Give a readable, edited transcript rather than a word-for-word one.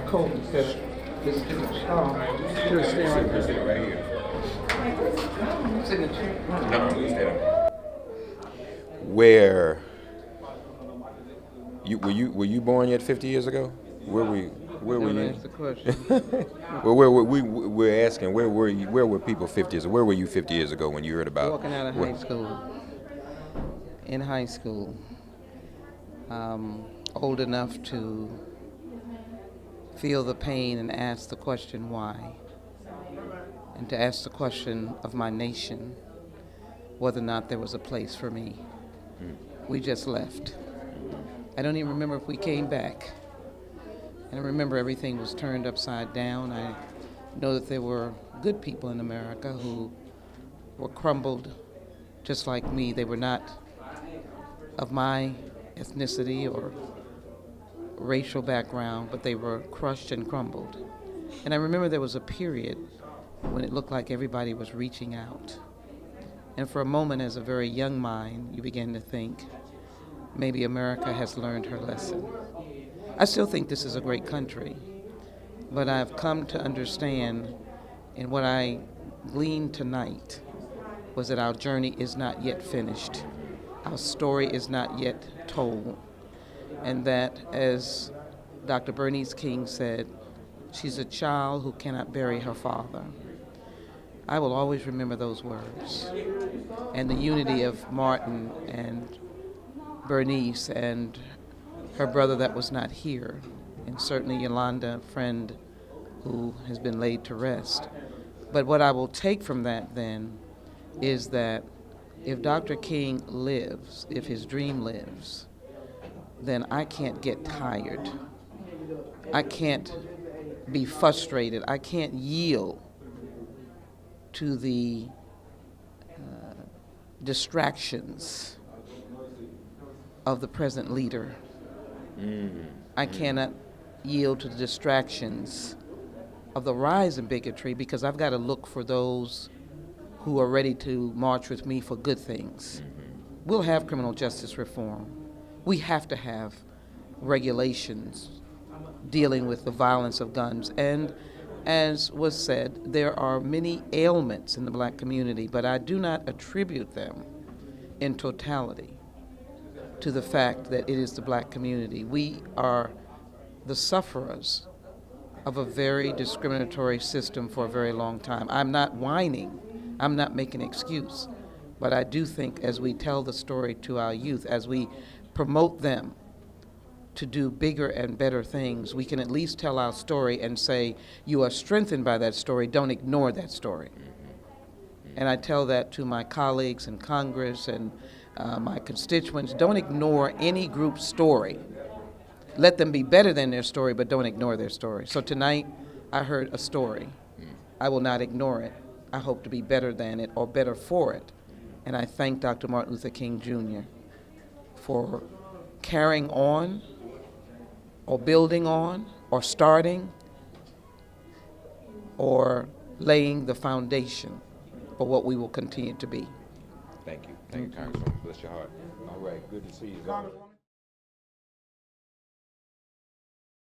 coat instead of this different style. Just stay right there. Sit right here. Sit in the chair. No, stand up. Where were you born yet 50 years ago? Where were you? That's the question. Well, we're asking where were you? Where were people 50 years? Where were you 50 years ago when you heard about? Walking out of high school. In high school, old enough to feel the pain and ask the question why, and to ask the question of my nation whether or not there was a place for me. We just left. I don't even remember if we came back. And I remember everything was turned upside down. I know that there were good people in America who were crumbled just like me. They were not of my ethnicity or racial background, but they were crushed and crumbled. And I remember there was a period when it looked like everybody was reaching out. And for a moment, as a very young mind, you begin to think, maybe America has learned her lesson. I still think this is a great country, but I've come to understand, and what I gleaned tonight was that our journey is not yet finished. Our story is not yet told. And that, as Dr. Bernice King said, she's a child who cannot bury her father. I will always remember those words. And the unity of Martin and Bernice and her brother that was not here, and certainly Yolanda, a friend who has been laid to rest. But what I will take from that then is that if Dr. King lives, if his dream lives, then I can't get tired. I can't be frustrated. I can't yield to the distractions of the present leader. I cannot yield to the distractions of the rise in bigotry, because I've got to look for those who are ready to march with me for good things. We'll have criminal justice reform. We have to have regulations dealing with the violence of guns. And as was said, there are many ailments in the black community, but I do not attribute them in totality to the fact that it is the black community. We are the sufferers of a very discriminatory system for a very long time. I'm not whining. I'm not making an excuse. But I do think as we tell the story to our youth, as we promote them to do bigger and better things, we can at least tell our story and say, you are strengthened by that story, don't ignore that story. And I tell that to my colleagues in Congress and my constituents, don't ignore any group's story. Let them be better than their story, but don't ignore their story. So tonight, I heard a story. I will not ignore it. I hope to be better than it or better for it. And I thank Dr. Martin Luther King Jr. for carrying on or building on or starting or laying the foundation for what we will continue to be. Thank you. Thank you, Congresswoman. Bless your heart. All right. Good to see you.